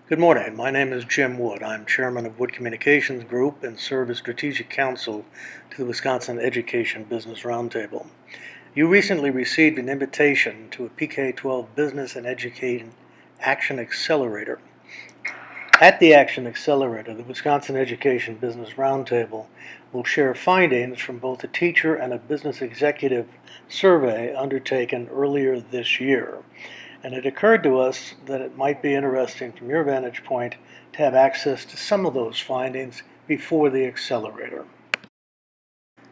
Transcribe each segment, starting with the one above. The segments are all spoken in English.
Good morning. My name is Jim Wood. I'm chairman of Wood Communications Group and serve as strategic counsel to the Wisconsin Education Business Roundtable. You recently received an invitation to a PK-12 Business and Education Action Accelerator. At the Action Accelerator, the Wisconsin Education Business Roundtable will share findings from both a teacher and a business executive survey undertaken earlier this year. And it occurred to us that it might be interesting from your vantage point to have access to some of those findings before the accelerator.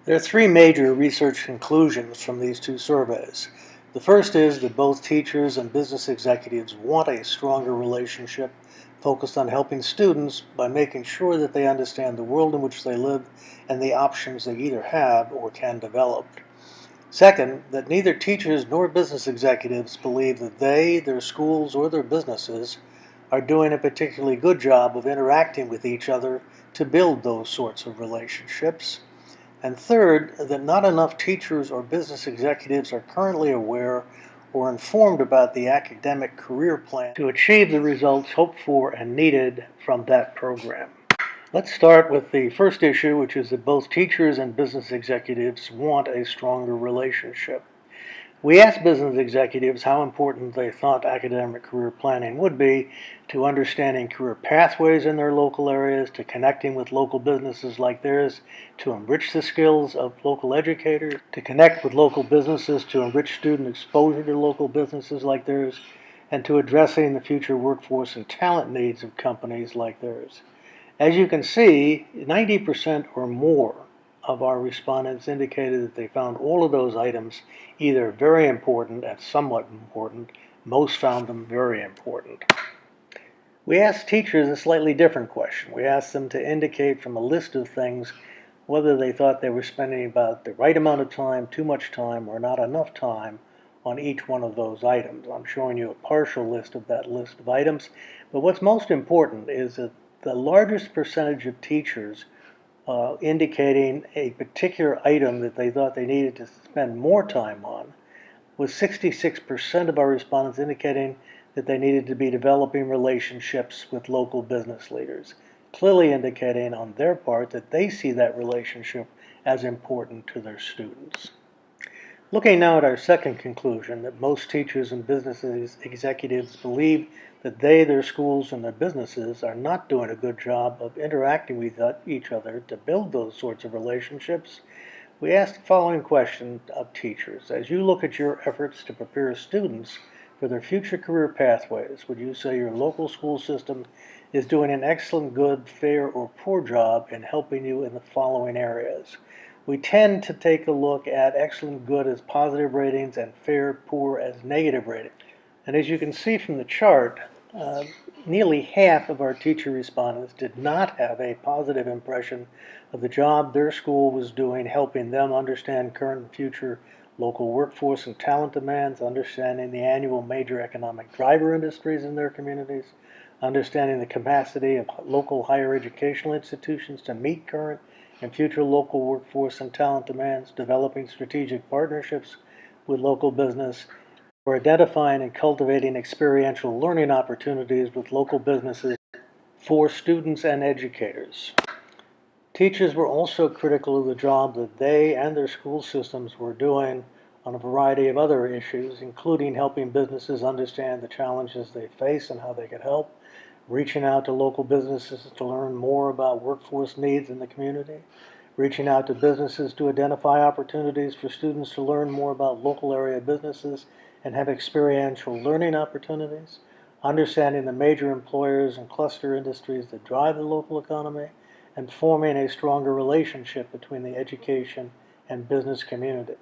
There are three major research conclusions from these two surveys. The first is that both teachers and business executives want a stronger relationship focused on helping students by making sure that they understand the world in which they live and the options they either have or can develop. Second, that neither teachers nor business executives believe that they, their schools, or their businesses are doing a particularly good job of interacting with each other to build those sorts of relationships. And third, that not enough teachers or business executives are currently aware or informed about the academic career plan to achieve the results hoped for and needed from that program. Let's start with the first issue, which is that both teachers and business executives want a stronger relationship. We asked business executives how important they thought academic career planning would be to understanding career pathways in their local areas, to connecting with local businesses like theirs, to enrich the skills of local educators, to connect with local businesses, to enrich student exposure to local businesses like theirs, and to addressing the future workforce and talent needs of companies like theirs. As you can see, 90% or more of our respondents indicated that they found all of those items either very important and somewhat important. Most found them very important. We asked teachers a slightly different question. We asked them to indicate from a list of things whether they thought they were spending about the right amount of time, too much time, or not enough time on each one of those items. I'm showing you a partial list of that list of items, but what's most important is that the largest percentage of teachers indicating a particular item that they thought they needed to spend more time on was 66% of our respondents indicating that they needed to be developing relationships with local business leaders, clearly indicating on their part that they see that relationship as important to their students. Looking now at our second conclusion, that most teachers and business executives believe that they, their schools, and their businesses are not doing a good job of interacting with each other to build those sorts of relationships, we asked the following question of teachers. As you look at your efforts to prepare students for their future career pathways, would you say your local school system is doing an excellent, good, fair, or poor job in helping you in the following areas? We tend to take a look at excellent, good as positive ratings and fair, poor as negative ratings. And as you can see from the chart, nearly half of our teacher respondents did not have a positive impression of the job their school was doing helping them understand current and future local workforce and talent demands, understanding the annual major economic driver industries in their communities, understanding the capacity of local higher educational institutions to meet current and future local workforce and talent demands, developing strategic partnerships with local business, or identifying and cultivating experiential learning opportunities with local businesses for students and educators. Teachers were also critical of the job that they and their school systems were doing on a variety of other issues, including helping businesses understand the challenges they face and how they could help, reaching out to local businesses to learn more about workforce needs in the community, reaching out to businesses to identify opportunities for students to learn more about local area businesses and have experiential learning opportunities, understanding the major employers and cluster industries that drive the local economy, and forming a stronger relationship between the education and business community.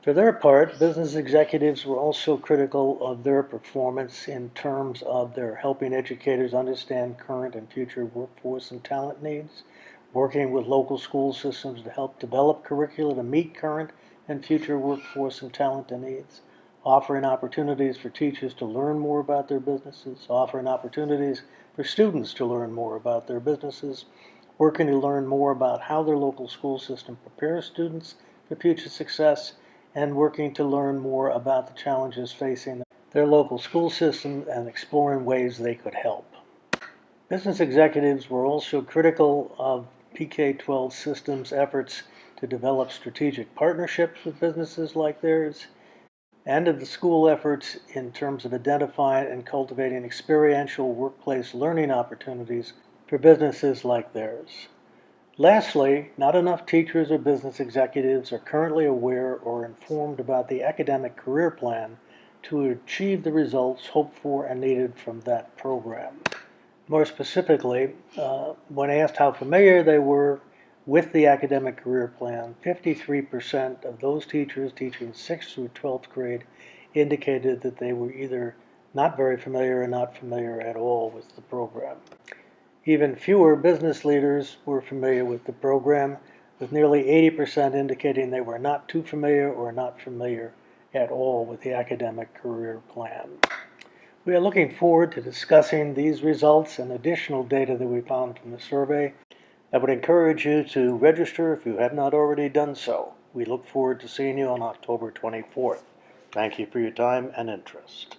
For their part, business executives were also critical of their performance in terms of their helping educators understand current and future workforce and talent needs, working with local school systems to help develop curricula to meet current and future workforce and talent needs, offering opportunities for teachers to learn more about their businesses, offering opportunities for students to learn more about their businesses, working to learn more about how their local school system prepares students for future success, and working to learn more about the challenges facing their local school system and exploring ways they could help. Business executives were also critical of PK-12 systems' efforts to develop strategic partnerships with businesses like theirs, and of the school efforts in terms of identifying and cultivating experiential workplace learning opportunities for businesses like theirs. Lastly, not enough teachers or business executives are currently aware or informed about the academic career plan to achieve the results hoped for and needed from that program. More specifically, when asked how familiar they were with the academic career plan, 53% of those teachers teaching 6th through 12th grade indicated that they were either not very familiar or not familiar at all with the program. Even fewer business leaders were familiar with the program, with nearly 80% indicating they were not too familiar or not familiar at all with the academic career plan. We are looking forward to discussing these results and additional data that we found from the survey. I would encourage you to register if you have not already done so. We look forward to seeing you on October 24th. Thank you for your time and interest.